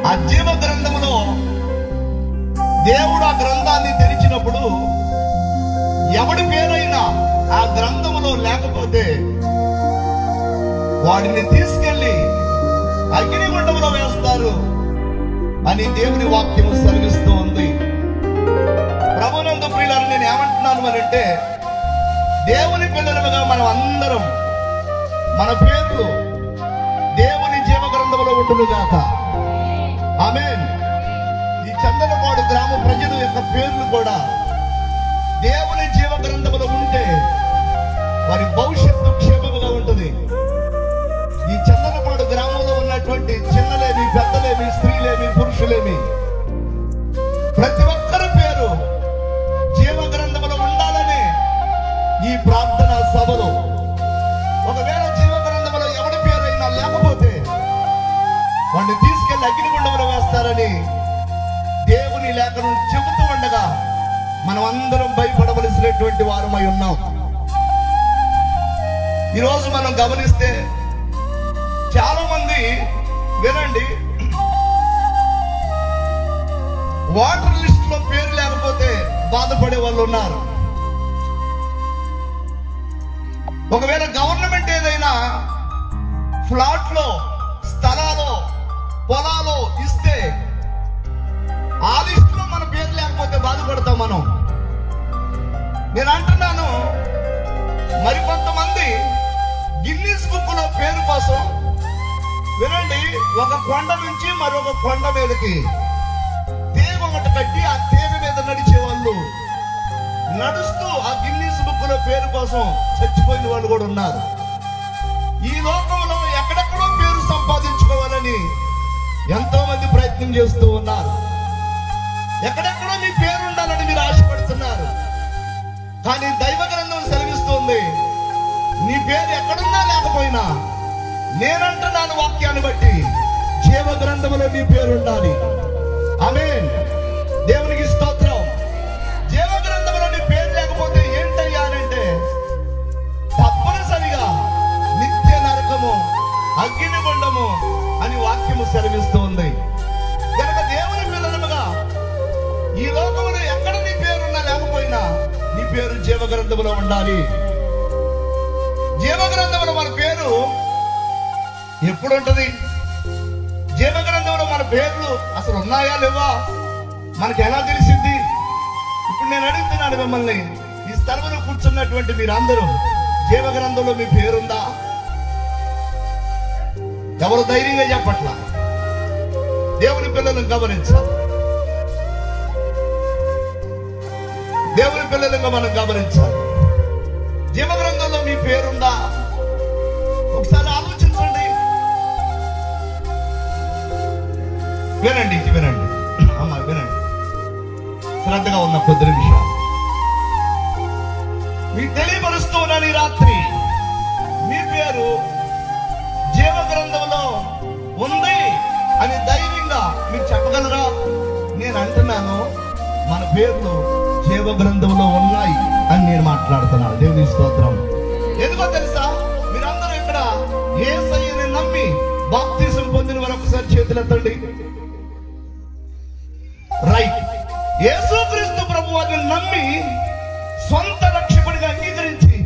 ఆ జీవ గ్రంథములో దేవుడు ఆ గ్రంథాన్ని తెరిచినప్పుడు ఎవడి పేరైనా ఆ గ్రంథములో లేకపోతే వాడిని తీసుకెళ్లి అగ్నిగుండంలో వేస్తారు అని దేవుని వాక్యము సెలవిస్తూ ఉంది. ప్రభునందు ప్రియులారా, నేను ఏమంటున్నాను అంటే, దేవుని పిల్లలుగా మనం అందరం మన పేర్లు దేవుని జీవ గ్రంథంలో ఉండునుగాక. ఆమేన్. ఈ చందనపాడు గ్రామ ప్రజల యొక్క పేర్లు కూడా దేవుని జీవ గ్రంథంలో ఉంటే వారి భవిష్యత్తు క్షేమముగా ఉంటుంది. ఈ చందనపాడు గ్రామంలో ఉన్నటువంటి చిన్నలేమి, పెద్దలేమి, స్త్రీలేమి, పురుషులేమి, ప్రతి ఒక్కరి పేరు జీవ గ్రంథంలో ఉండాలని ఈ ప్రార్థన సభలో, ఒకవేళ జీవ గ్రంథంలో ఎవరి పేరైనా లేకపోతే వాడిని తీసుకెళ్లి అగ్నిగుండంలో వేస్తారని దేవుని లేఖను చెబుతూ ఉండగా మనం అందరం భయపడవలసినటువంటి వారమై ఉన్నాం. ఈరోజు మనం గమనిస్తే చాలా మంది, వినండి, వాటర్ లిస్ట్ లో పేరు లేకపోతే బాధపడే వాళ్ళు ఉన్నారు. ఒకవేళ గవర్నమెంట్ ఏదైనా ఫ్లాట్ లో, స్థలాలు, పొలాలు ఇస్తే ఆ లిస్ట్ లో మన పేరు లేకపోతే బాధపడతాం మనం. నేను అంటున్నాను, మరికొంతమంది గిన్నీస్ బుక్ లో పేరు కోసం, వినండి, ఒక కొండ నుంచి మరొక కొండ మీదకి తీగ ఒకటి కట్టి ఆ తీగ మీద నడిచే వాళ్ళు, నడుస్తూ ఆ గిన్నీస్ బుక్ లో పేరు కోసం చచ్చిపోయిన వాళ్ళు కూడా ఉన్నారు. ఈ లోకంలో ఎక్కడెక్కడో పేరు సంపాదించుకోవాలని ఎంతో మంది ప్రయత్నం చేస్తూ ఉన్నారు. ఎక్కడెక్కడో మీ పేరు ఉండాలని మీరు ఆశపడుతున్నారు. కానీ దైవ గ్రంథం సెలవిస్తుంది, నీ పేరు ఎక్కడున్నా లేకపోయినా నేనంటున్నాను వాక్యాన్ని బట్టి, జీవ గ్రంథంలో నీ పేరు ఉండాలి. ఆమేన్. దేవునికి స్తోత్రం. జీవ గ్రంథంలో నీ పేరు లేకపోతే ఏంటయ్యానంటే తప్పనిసరిగా నిత్య నరకము, అగ్నిగుండము అని వాక్యము సెలవిస్తూ ఉంది. కనుక దేవుని పిల్లలుగా ఈ లోకంలో ఎక్కడ నీ పేరున్నా లేకపోయినా నీ పేరు జీవ గ్రంథంలో ఉండాలి. జీవ గ్రంథంలో మన పేరు ఎప్పుడు ఉంటది? జీవ గ్రంథంలో మన పేర్లు అసలు ఉన్నాయా లేవా మనకి ఎలా తెలిసింది? ఇప్పుడు నేను అడుగుతున్నాను మిమ్మల్ని, ఈ స్థలంలో కూర్చున్నటువంటి మీరందరూ జీవ గ్రంథంలో మీ పేరుందా? ఎవరు ధైర్యంగా చెప్పట్లా? దేవుని పిల్లలను గమనించాలి. దేవుని పిల్లలుగా మనం గమనించాలి. జీవ గ్రంథంలో మీ పేరుందా? ఒకసారి ఆలోచించండి. వినండి, వినండి అమ్మా, వినండి, శ్రద్ధగా ఉన్న కొద్ది నిమిషాలు మీకు తెలియపరుస్తూ ఉన్నాను. ఈ రాత్రి మీ పేరు జీవ గ్రంథంలో ఉంది అని ధైర్యంగా మీరు చెప్పగలరా? నేను అంటున్నాను, మన పేర్లు జీవ గ్రంథంలో ఉన్నాయి అని నేను మాట్లాడుతున్నాను. దేవుని స్తోత్రం. ఎందుకో తెలుసా? మీరందరూ ఇక్కడ యేసయ్యని నమ్మి బాప్తిసం పొందిన వారు ఒకసారి చేతులెత్తండి. రైట్. యేసుక్రీస్తు ప్రభువుని నమ్మి సొంత రక్షకుడిగా అంగీకరించి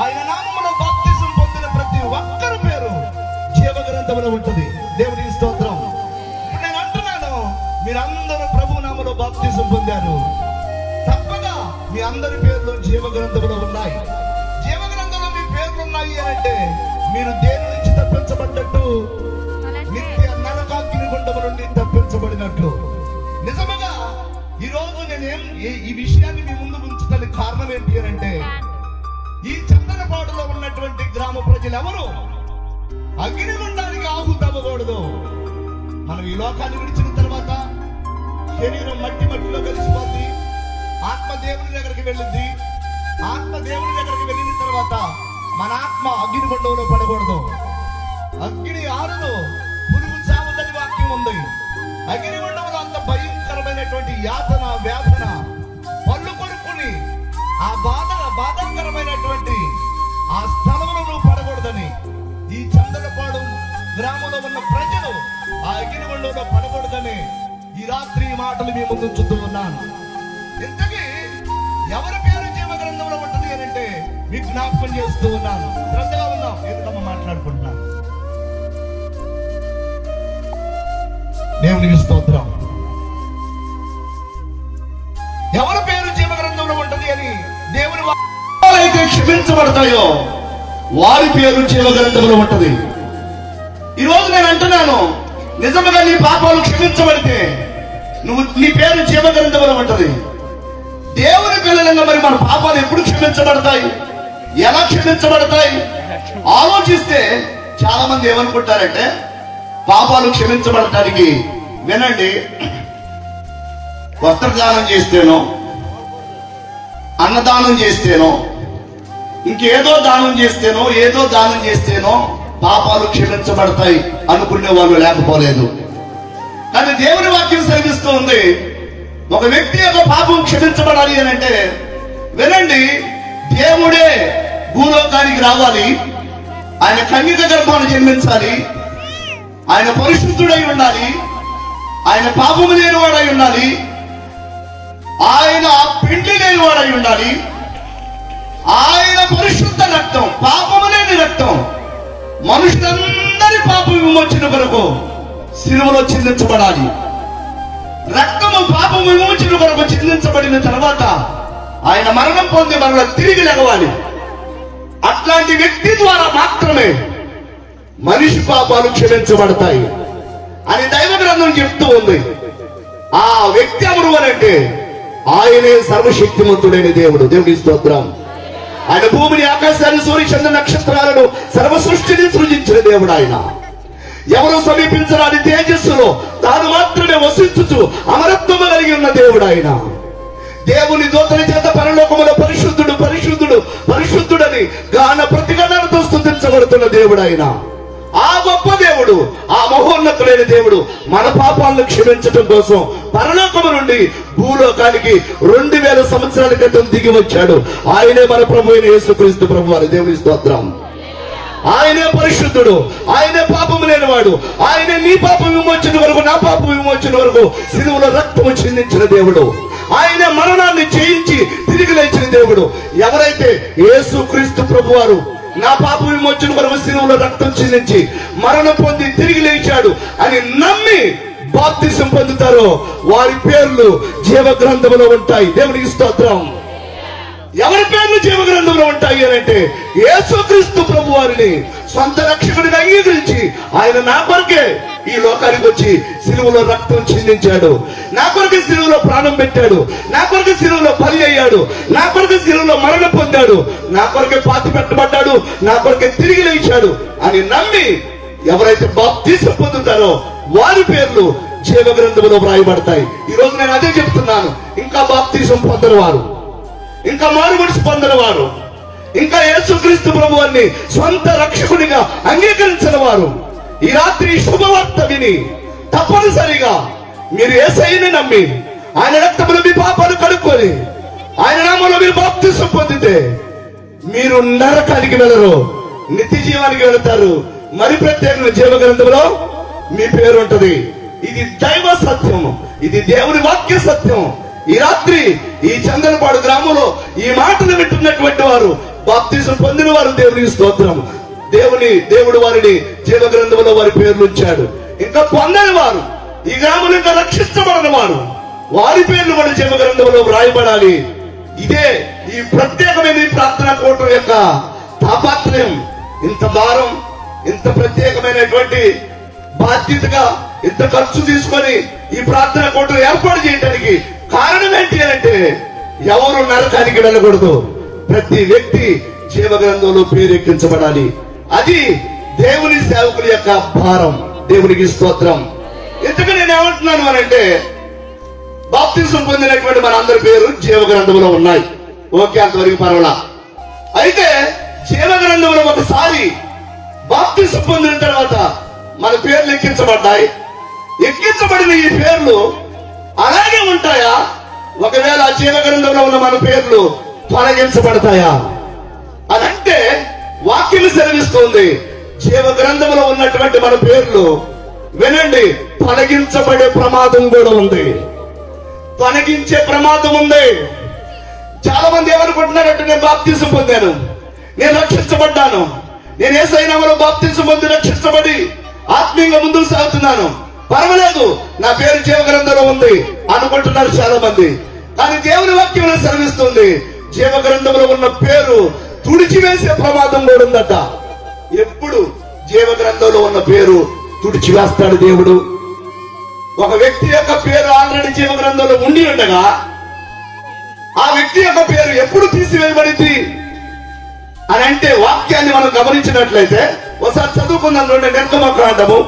ఆయన నామములో బాప్తిసం పొందిన ప్రతి ఒక్కరి పేరు జీవ గ్రంథంలో ఉంటుంది. దేవుని స్తోత్రం. ఇప్పుడు నేను అంటున్నాను, మీరందరూ ప్రభు నామములో బాప్తిసం పొందారు, తప్పగా మీ అందరి పేర్లు జీవ గ్రంథంలో ఉన్నాయి. జీవ గ్రంథంలో మీ పేర్లు ఉన్నాయి అంటే మీరు దేని నుంచి తప్పించబడ్డట్టు? నిత్య నరకాగ్ని గుండము నుండి తప్పించబడినట్లు. నిజముగా ఈరోజు నేనేం ఈ విషయాన్ని మీ ముందు ఉంచడానికి కారణం ఏంటి అంటే, ఈ చందనపాడులో ఉన్నటువంటి గ్రామ ప్రజలు ఎవరు అగ్నిగుండానికి ఆహుతవ్వకూడదు. మనం ఈ లోకాన్ని విడిచిన తర్వాత శరీరం మట్టి మట్టిలో కలిసిపోద్ది, ఆత్మ దేవుని దగ్గరికి వెళ్ళింది. ఆత్మ దేవుని దగ్గరికి వెళ్ళిన తర్వాత మన ఆత్మ అగ్నిగుండంలో పడకూడదు. అగ్ని ఆరదు, పురుగు చావదని వాక్యం ఉంది. అగ్నిగుండంలో అంత భయంకరమైనటువంటి యాతన, వేదన, పళ్ళు కొడుకుని ఆ బాధాకరమైనటువంటి ఆ స్థలంలో నువ్వు పడకూడదని ఈ చందనపాడు గ్రామంలో ఉన్న ప్రజలు శిక్షలో పడకూడదని ఈ రాత్రి ఈ మాటలు మీ ముందు ఉంచుతూ ఉన్నాను. ఇంతకీ ఎవరి పేరు జీవ గ్రంథంలో ఉంటుంది అని అంటే మీకు జ్ఞాపకం చేస్తూ ఉన్నాను. శ్రద్ధగా ఉన్నాం, ఎందుకమ్మా మాట్లాడుకుంటున్నాను. దేవునికి స్తోత్రం. ఎవరి పేరు జీవ గ్రంథంలో ఉంటుంది అని దేవుని అయితే క్షమించబడతాయో వారి పేరు జీవ గ్రంథంలో ఉంటది. ఈ రోజు నేను అంటున్నాను, నిజంగా నీ పాపాలు క్షమించబడితే నీ పేరు జీవ గ్రంథంలో ఉంటది. దేవుని పిల్లలంగా మరి మన పాపాలు ఎప్పుడు క్షమించబడతాయి, ఎలా క్షమించబడతాయి ఆలోచిస్తే చాలా మంది ఏమనుకుంటారంటే, పాపాలు క్షమించబడటానికి వినండి, వస్త్రదానం చేస్తేనో, అన్నదానం చేస్తేనో, ఇంకేదో దానం చేస్తేనో, ఏదో దానం చేస్తేనో పాపాలు క్షమించబడతాయి అనుకునే వాళ్ళు లేకపోలేదు. కానీ దేవుని వాక్యం సెలవిస్తూ ఉంది, ఒక వ్యక్తి యొక్క పాపం క్షమించబడాలి అని అంటే వినండి, దేవుడే భూలోకానికి రావాలి, ఆయన కన్యక గర్భాన్ని జన్మించాలి, ఆయన పరిశుద్ధుడై ఉండాలి, ఆయన పాపము లేనివాడై ఉండాలి, ఆయన పిండి లేనివాడై ఉండాలి, ఆయన పరిశుద్ధ రక్తం, పాపము లేని రక్తం మనుషులందరి పాప విమోచన కొరకు శిలువలో చిందించబడాలి. రక్తము పాపము విమోచన కొరకు చిందించబడిన తర్వాత ఆయన మరణం పొంది మరల తిరిగి లెగవాలి. అట్లాంటి వ్యక్తి ద్వారా మాత్రమే మనిషి పాపాలు క్షమించబడతాయి అని దైవ గ్రంథం చెప్తూ ఉంది. ఆ వ్యక్తి ఎవరు అనంటే ఆయనే సర్వశక్తిమంతుడైన దేవుడు. దేవుని స్తోత్రం. ఆయన భూమిని, ఆకాశాన్ని, సూర్య చంద్ర నక్షత్రాలను, సర్వ సృష్టిని సృజించిన దేవుడు ఆయన. ఎవరు సమీపించరాని తేజస్సులో తాను మాత్రమే వసించుచు అమరత్వము కలిగి ఉన్న దేవుడు ఆయన. దేవుని దూతల చేత పరలోకములో పరిశుద్ధుడు పరిశుద్ధుడు పరిశుద్ధుడని గాన ప్రతిగణాలతో స్తుతించబడుతున్న దేవుడు ఆయన. ఆ గొప్ప దేవుడు, ఆ మహోన్నతుడైన దేవుడు మన పాపాలను క్షమించడం కోసం పరలోకము నుండి భూలోకానికి 2000 సంవత్సరాల క్రితం దిగి వచ్చాడు. ఆయనే మన ప్రభు అయిన యేసుక్రీస్తు ప్రభు వారి. దేవుని స్తోత్రం. ఆయనే పరిశుద్ధుడు, ఆయనే పాపము లేనివాడు, ఆయనే నీ పాప విమోచన వరకు, నా పాప విమోచన వరకు శిలువలో రక్తము చిందించిన దేవుడు. ఆయన మరణాన్ని జయించి తిరిగి లేచిన దేవుడు. ఎవరైతే యేసుక్రీస్తు ప్రభు వారు నా పాప విమోచన కొరకు శిలువలో రక్తం చిందించి మరణం పొంది తిరిగి లేచాడు అని నమ్మి బాప్తిసం పొందుతారో వారి పేర్లు జీవ గ్రంథంలో ఉంటాయి. దేవునికి స్తోత్రం. ఎవరి పేర్లు జీవ గ్రంథంలో ఉంటాయి అని అంటే యేసుక్రీస్తు ప్రభు వారిని సొంత రక్షకుడిగా అంగీకరించి ఆయన నా కొరకే ఈ లోకానికి వచ్చి శిలువలో రక్తం చిందించాడు, నా కొరకు శిలువలో ప్రాణం పెట్టాడు, నా కొరకు శిలువలో బలి అయ్యాడు, నా కొరకు శిలువలో మరణం పొందాడు, నా కొరకే పాతి పెట్టబడ్డాడు, నా కొరకే తిరిగి లేచాడు అని నమ్మి ఎవరైతే బాప్తిసం పొందుతారో వారి పేర్లు జీవ గ్రంథంలో వ్రాయబడతాయి. ఈ రోజు నేను అదే చెప్తున్నాను. ఇంకా బాప్తిసం పొందని వారు, ఇంకా మారుమనసు పొందని వారు, ఇంకా యేసుక్రీస్తు ప్రభువాన్ని సొంత రక్షకుడిగా అంగీకరించిన వారు ఈ రాత్రి శుభవార్త విని తప్పనిసరిగా మీరు యేసయ్యని నమ్మి ఆయన రక్తములో మీ పాపాలు కడుక్కొని ఆయన నామములో మీరు బాప్తిసం పొందితే మీరు నరకానికి వెళ్ళరు, నిత్య జీవానికి వెళతారు. మరి ప్రత్యేకంగా జీవ గ్రంథంలో మీ పేరు ఉంటది. ఇది దైవ సత్యం, ఇది దేవుని వాక్య సత్యం. ఈ రాత్రి ఈ చందనపాడు గ్రామంలో ఈ మాటలు వింటున్నటువంటి వారు, బాప్తిసం పొందిన వారు, దేవునికి స్తోత్రం. దేవుడు వారిని జీవ గ్రంథంలో వారి పేర్లు ఉంచాడు. ఇంకా పొందని వారు, ఈ గ్రామంలో ఇంకా రక్షించబడిన వారు, వారి పేర్లు మన జీవ గ్రంథంలో వ్రాయబడాలి. ఇదే ఈ ప్రత్యేకమైన ఈ ప్రార్థనా కూటం యొక్క తాపత్రయం. ఇంత భారం, ఇంత ప్రత్యేకమైనటువంటి బాధ్యతగా ఇంత ఖర్చు తీసుకొని ఈ ప్రార్థనా కూటం ఏర్పాటు చేయడానికి కారణం ఏంటి అంటే ఎవరు నరకానికి వెళ్ళకూడదు, ప్రతి వ్యక్తి జీవ గ్రంథంలో పేరెక్కించబడాలి. అది దేవుని సేవకుల యొక్క భారం. దేవునికి స్తోత్రం. ఇంతకు నేను ఏమంటున్నాను అనంటే బాప్తిసం పొందినటువంటి మన అందరి పేరు జీవ గ్రంథంలో ఉన్నాయి. ఓకే, అంతవరకు పర్వాలా. అయితే జీవ గ్రంథంలో ఒకసారి బాప్తిసం పొందిన తర్వాత మన పేర్లు ఎక్కించబడ్డాయి. ఎక్కించబడిన ఈ పేర్లు అలాగే ఉంటాయా? ఒకవేళ జీవ గ్రంథంలో ఉన్న మన పేర్లు తొలగించబడతాయా అదంటే వాక్యం సెలవిస్తుంది జీవ గ్రంథంలో ఉన్నటువంటి మన పేర్లు వినండి, తొలగించబడే ప్రమాదం కూడా ఉంది, తొలగించే ప్రమాదం ఉంది. చాలా మంది ఏమనుకుంటున్నారంటే, నేను బాప్తిసం పొందాను, నేను రక్షించబడ్డాను, నేను యేసయ్య నామములో బాప్తిసం పొంది రక్షించబడి ఆత్మీయంగా ముందుకు సాగుతున్నాను, పర్వాలేదు, నా పేరు జీవ గ్రంథంలో ఉంది అనుకుంటున్నారు చాలా మంది. కానీ దేవుని వాక్యం సెలవిస్తుంది, జీవ గ్రంథంలో ఉన్న పేరు తుడిచివేసే ప్రమాదం కూడా ఉందట. ఎప్పుడు జీవ గ్రంథంలో ఉన్న పేరు తుడిచివేస్తాడు దేవుడు. ఒక వ్యక్తి యొక్క పేరు ఆల్రెడీ జీవ గ్రంథంలో ఉండి ఉండగా ఆ వ్యక్తి యొక్క పేరు ఎప్పుడు తీసివేయబడింది అని అంటే, వాక్యాన్ని మనం గమనించినట్లయితే ఒకసారి చదువుకుందాం. చూడండి, నిర్గమకాండము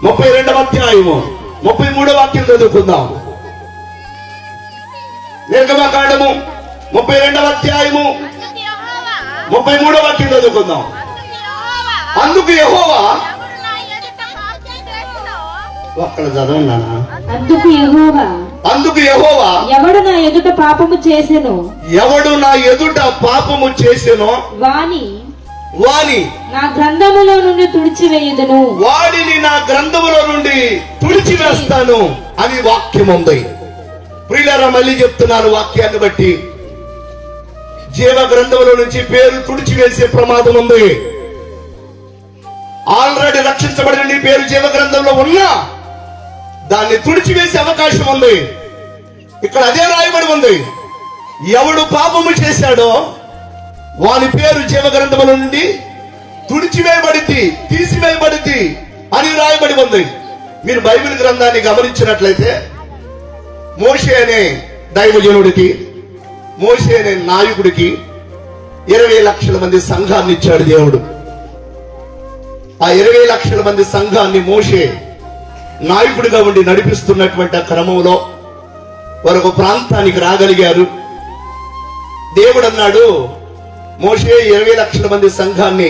32వ అధ్యాయము 33వ వాక్యం చదువుకుందాం. నిర్గమకాండము 32వ అధ్యాయము 33వ వాక్యం చదువుకుందాం. అందుకు యెహోవా, ఒక్కడ చదవన్నానా? అందుకు యెహోవా, ఎవడు నా ఎదుట పాపము చేసెనో వాని నా గ్రంథములో నుండి తుడిచివేయుదును, వాడిని నా గ్రంథములో నుండి తుడిచివేస్తాను అని వాక్యం ఉంది. ప్రియులారా, మళ్ళీ చెప్తున్నాను, వాక్యాన్ని బట్టి జీవ గ్రంథములో నుంచి పేరు తుడిచివేసే ప్రమాదం ఉంది. ఆల్రెడీ రక్షించబడిన నీ పేరు జీవ గ్రంథంలో ఉన్నా దాన్ని తుడిచివేసే అవకాశం ఉంది. ఇక్కడ అదే రాయబడి ఉంది, ఎవడు పాపము చేశాడో వాని పేరు జీవ గ్రంథముల నుండి తుడిచివేయబడింది, తీసివేయబడింది అని రాయబడి ఉంది. మీరు బైబిల్ గ్రంథాన్ని గమనించినట్లయితే మోషే అనే దైవజనుడికి, మోషే అనే నాయకుడికి 20 లక్షల మంది సంఘాన్ని ఇచ్చాడు దేవుడు. ఆ 20 లక్షల మంది సంఘాన్ని మోషే నాయకుడిగా ఉండి నడిపిస్తున్నటువంటి క్రమంలో వారు ఒక ప్రాంతానికి రాగలిగారు. దేవుడు అన్నాడు, మోషే 20 లక్షల మంది సంఘాన్ని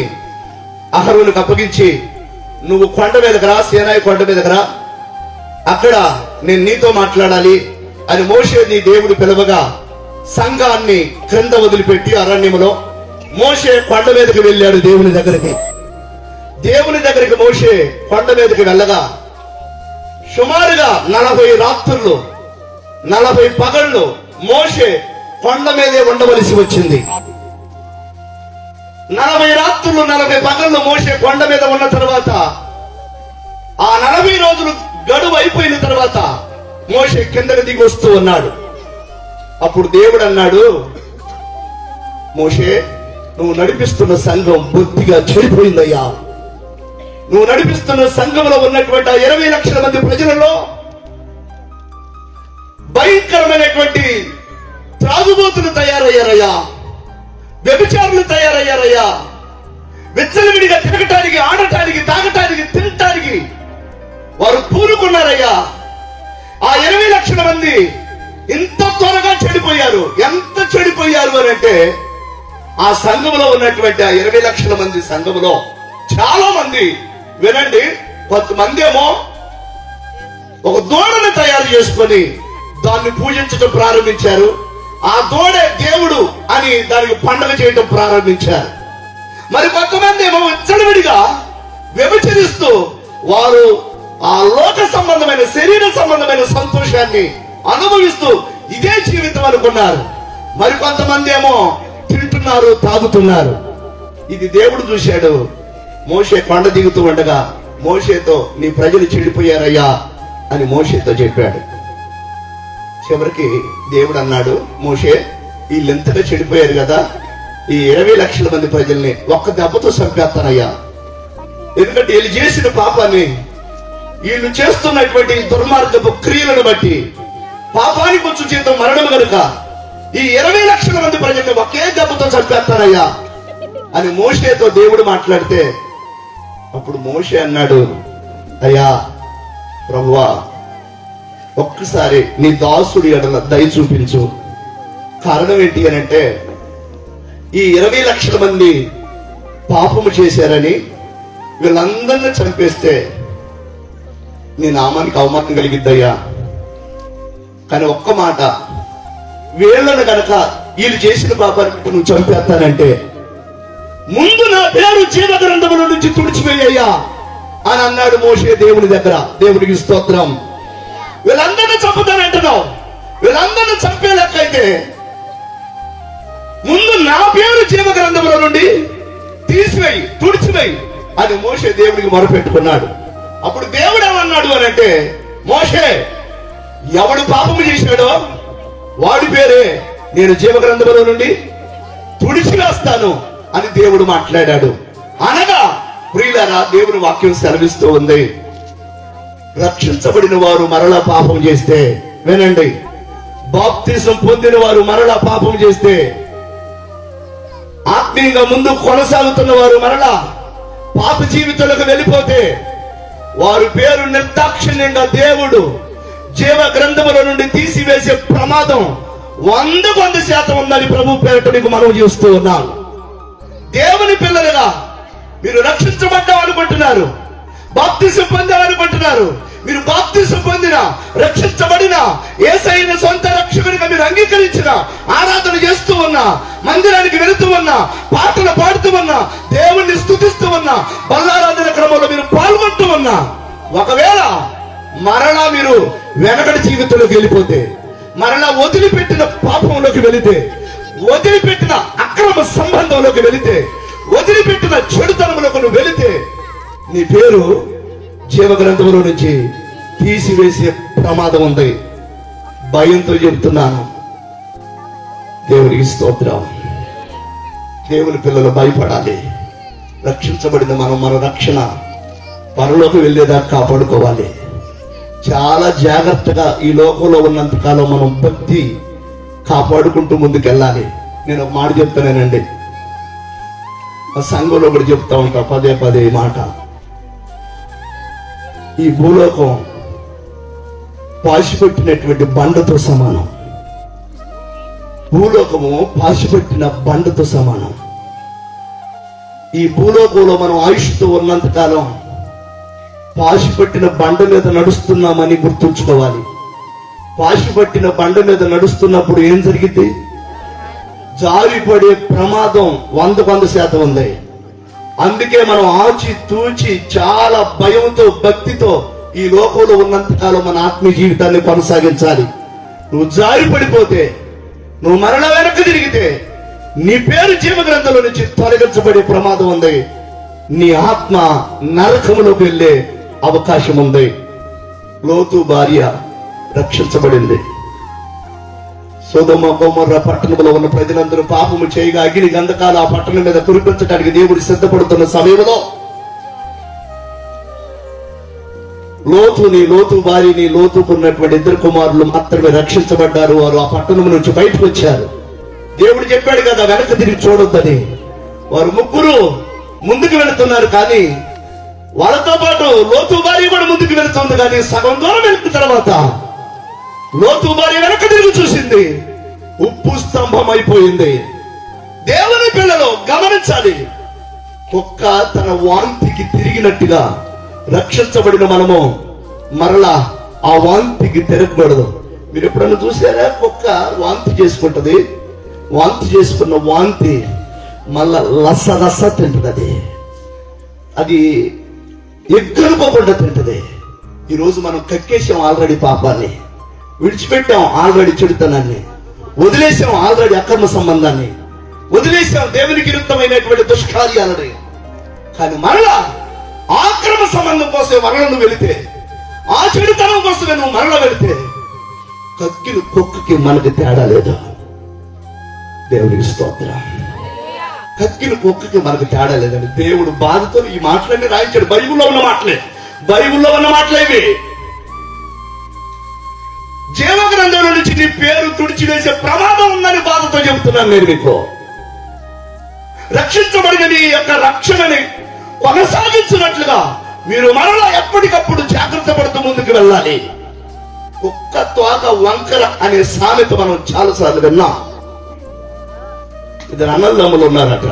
అహరోనుకు అప్పగించి, నువ్వు కొండ మీదకి రా, సీనాయి కొండ మీదకి రా, అక్కడ నేను నీతో మాట్లాడాలి అని మోషేని దేవుడు పిలవగా సంఘాన్ని క్రింద వదిలిపెట్టి అరణ్యములో మోషే కొండ మీదకి వెళ్ళాడు. దేవుని దగ్గరికి మోషే కొండ మీదకి వెళ్ళగా సుమారుగా 40 రాత్రులు 40 పగళ్ళు మోషే కొండ మీదే ఉండవలసి వచ్చింది. 40 రాత్రులు 40 పగళ్ళు మోషే కొండ మీద ఉన్న తర్వాత, ఆ 40 రోజులు గడువు అయిపోయిన తర్వాత మోషే కిందకి దిగి వస్తూ ఉన్నాడు. అప్పుడు దేవుడు అన్నాడు, మోషే, నువ్వు నడిపిస్తున్న సంఘం బొత్తిగా చెడిపోయిందయ్యా. నువ్వు నడిపిస్తున్న సంఘంలో ఉన్నటువంటి 20 లక్షల మంది ప్రజలలో భయంకరమైనటువంటి త్రాగుబోతులు తయారయ్యారయ్యా, వ్యభిచారులు తయారయ్యారయ్యా, విచ్చలవిడిగా తిరగటానికి, ఆడటానికి, తాగటానికి, తినటానికి వారు పూనుకున్నారయ్యా. ఆ 20 లక్షల మంది ఇంత త్వరగా చెడిపోయారు. ఎంత చెడిపోయారు అని అంటే, ఆ సంఘంలో ఉన్నటువంటి ఆ 20 లక్షల మంది సంఘంలో చాలా మంది, వినండి, కొంతమంది ఏమో ఒక దూడను తయారు చేసుకొని దాన్ని పూజించడం ప్రారంభించారు. ఆ దూడే దేవుడు అని దానికి పండుగ చేయడం ప్రారంభించారు. మరి కొంతమంది ఏమో విచ్చలవిడిగా వ్యభిచరిస్తూ వారు ఆ లోక సంబంధమైన, శరీర సంబంధమైన సంతోషాన్ని అనుభవిస్తూ ఇదే జీవితం అనుకున్నారు. మరి కొంతమంది ఏమో తింటున్నారు, తాగుతున్నారు. ఇది దేవుడు చూశాడు. మోషే కొండ దిగుతూ ఉండగా మోషేతో, నీ ప్రజలు చెడిపోయారయ్యా అని మోషేతో చెప్పాడు. చివరికి దేవుడు అన్నాడు, మోషే, వీళ్ళెంతగా చెడిపోయారు కదా, ఈ 20 లక్షల మంది ప్రజల్ని ఒక్క దెబ్బతో చంపేస్తానయ్యా. ఎందుకంటే వీళ్ళు చేసిన పాపాన్ని, వీళ్ళు చేస్తున్నటువంటి దుర్మార్గపు క్రియలను బట్టి పాపానికి వచ్చు జీతం మరణం కనుక ఈ 20 లక్షల మంది ప్రజల్ని ఒకే దెబ్బతో చంపేస్తానయ్యా అని మోషేతో దేవుడు మాట్లాడితే, అప్పుడు మోషే అన్నాడు, అయ్యా ప్రభువా, ఒక్కసారి నీ దాసుడి ఎడల దయ చూపించు. కారణం ఏంటి అని అంటే, ఈ 20 లక్షల మంది పాపము చేశారని వీళ్ళందరినీ చంపేస్తే నీ నామానికి అవమానం కలిగిద్దయ్యా. కానీ ఒక్క మాట, వీళ్ళను గనక వీళ్ళు చేసిన పాపానికి నువ్వు చంపేస్తానంటే ముందు నా పేరు జీవ గ్రంథముల నుంచి తుడిచిపోయ్యా అని అన్నాడు మోషే దేవుని దగ్గర. దేవునికి స్తోత్రం. వీళ్ళందరినీ చంపుతానంటున్నావు, వీళ్ళందరినీ చంపే లెక్క అయితే ముందు నా పేరు జీవ గ్రంథంలో నుండి తీసివేయి, తుడిచివేయి అని మోషే దేవుడికి మొరపెట్టుకున్నాడు. అప్పుడు దేవుడు ఏమన్నాడు అని అంటే, మోషే ఎవడు పాపము చేశాడో వాడి పేరే నేను జీవ గ్రంథంలో నుండి తుడిచివేస్తాను అని దేవుడు మాట్లాడాడు. అనగా ప్రియులారా, దేవుని వాక్యం సెలవిస్తూ ఉంది, రక్షించబడిన వారు మరలా పాపం చేస్తే, వినండి, బాప్తిసం పొందిన వారు మరలా పాపం చేస్తే, ఆత్మీయంగా ముందు కొనసాగుతున్న వారు మరలా పాప జీవితంలోకి వెళ్ళిపోతే వారి పేరు నిర్దాక్షిణ్యంగా దేవుడు జీవ గ్రంథముల నుండి తీసివేసే ప్రమాదం 100% ఉందని ప్రభు పేరట నీకు మనం చూస్తూ ఉన్నాం. దేవుని పిల్లలుగా మీరు రక్షించబడ్డాం అనుకుంటున్నారు, బాప్తిసం పొందాం అనుకుంటున్నారు. మీరు బాప్తిసం పొందిన, రక్షించబడిన, యేసయ్యను సొంత రక్షకునిగా మీరు అంగీకరించిన, ఆరాధన చేస్తూ ఉన్నా, మందిరానికి వెళుతూ ఉన్నా, పాటలు పాడుతూ ఉన్నా, దేవుణ్ణి స్తుతిస్తూ ఉన్నా, బల్లారాధన క్రమంలో మీరు పాల్గొంటూ ఉన్నా, ఒకవేళ మరలా మీరు వెనకటి జీవితంలోకి వెళ్ళిపోతే, మరలా వదిలిపెట్టిన పాపంలోకి వెళితే, వదిలిపెట్టిన అక్రమ సంబంధంలోకి వెళితే, వదిలిపెట్టిన చెడుతనంలోకి నువ్వు వెళితే, నీ పేరు జీవ గ్రంథంలో నుంచి తీసివేసే ప్రమాదం ఉంది. భయంతో చెప్తున్నాను. దేవునికి స్తోత్రం. దేవుని పిల్లలు భయపడాలి. రక్షించబడిన మనం మన రక్షణ పరలోకి వెళ్ళేదాకా కాపాడుకోవాలి. చాలా జాగ్రత్తగా ఈ లోకంలో ఉన్నంత కాలం మనం భక్తి కాపాడుకుంటూ ముందుకెళ్ళాలి. నేను ఒక మాట చెప్తానేనండి, మా సంఘంలో ఒకటి చెప్తా ఉంటా పదే పదే ఈ మాట. ఈ భూలోకం పాసిపెట్టినటువంటి బండతో సమానం. భూలోకము పాసిపెట్టిన బండతో సమానం. ఈ భూలోకంలో మనం ఆయుష్తో ఉన్నంత కాలం పాసిపెట్టిన బండ మీద నడుస్తున్నామని గుర్తుంచుకోవాలి. పాసిపెట్టిన బండ మీద నడుస్తున్నప్పుడు ఏం జరిగింది? జారిపడే ప్రమాదం 100% ఉంది. అందుకే మనం ఆచి తూచి చాలా భయంతో, భక్తితో ఈ లోకంలో ఉన్నంత కాలం మన ఆత్మీయ జీవితాన్ని కొనసాగించాలి. నువ్వు జారి పడిపోతే, నువ్వు మరణ వెనక్కి తిరిగితే, నీ పేరు జీవ గ్రంథంలో నుంచి తొలగించబడే ప్రమాదం ఉంది. నీ ఆత్మ నరకములోకి వెళ్ళే అవకాశం ఉంది. లోతు భార్య రక్షించబడింది. సొదొమ గొమొర్రా పట్టణంలో ఉన్న ప్రజలందరూ పాపము చేయగా అగ్ని గంధకాలు ఆ పట్టణం మీద కురిపించడానికి దేవుడు సిద్ధపడుతున్న సమయంలో లోతు భార్యని, లోతుకున్నటువంటి 2 కుమారులు మాత్రమే రక్షించబడ్డారు. వారు ఆ పట్టణం నుంచి బయటకు వచ్చారు. దేవుడు చెప్పాడు కదా వెనక్కి తిరిగి చూడొద్దని. వారు 3 ముందుకు వెళుతున్నారు, కానీ వాళ్ళతో పాటు లోతు భార్య కూడా ముందుకు వెళుతుంది. కానీ సగం దూరం వెళ్ళిన తర్వాత లోతు భార్య వెనక్కి తిరిగి చూసింది, ఉప్పు స్తంభం అయిపోయింది. దేవుని పిల్లలు గమనించాలి. కుక్క తన వాంతికి తిరిగినట్టుగా రక్షించబడిన మనము మరలా ఆ వాంతికి తిరగకూడదు. మీరు ఎప్పుడన్నా చూసారా? కుక్క వాంతి చేసుకుంటది. వాంతి చేసుకున్న వాంతి మళ్ళా లస తింటది. అది ఎగ్గనుకోకుండా తింటది. ఈరోజు మనం కక్కేసాం ఆల్రెడీ పాపాన్ని, విడిచిపెట్టాం ఆల్రెడీ చెడుతనాన్ని, వదిలేసాం ఆల్రెడీ అక్రమ సంబంధాన్ని, వదిలేసాం దేవునికి విరుద్ధమైనటువంటి దుష్కార్యాలని. కానీ మరలా ఆక్రమ సంబంధం కోసం మరల నువ్వు వెళితే, ఆ చెడుతనం కోసమే నువ్వు మరల వెళితే, కక్కిన కుక్కకి మనకి తేడా లేదు. దేవునికి స్తోత్రం. కక్కిన కుక్కకి మనకు తేడా లేదండి. దేవుడు బాధతో ఈ మాటలన్నీ రాయించాడు. బైబిల్లో ఉన్న మాటలేవి. జీవ గ్రంథంలో నుంచి నీ పేరు తుడిచివేసే ప్రమాదం ఉందని బాధతో చెబుతున్నాను నేను మీకు. రక్షించబడిన నీ యొక్క రక్షణని కొనసాగించినట్లుగా మీరు మరలా ఎప్పటికప్పుడు జాగ్రత్త పడుతూ ముందుకు వెళ్ళాలి. కుక్క తోక వంకర అనే సామెత మనం చాలా సార్లు విన్నాం. 2 అన్నదమ్ములు ఉన్నారట.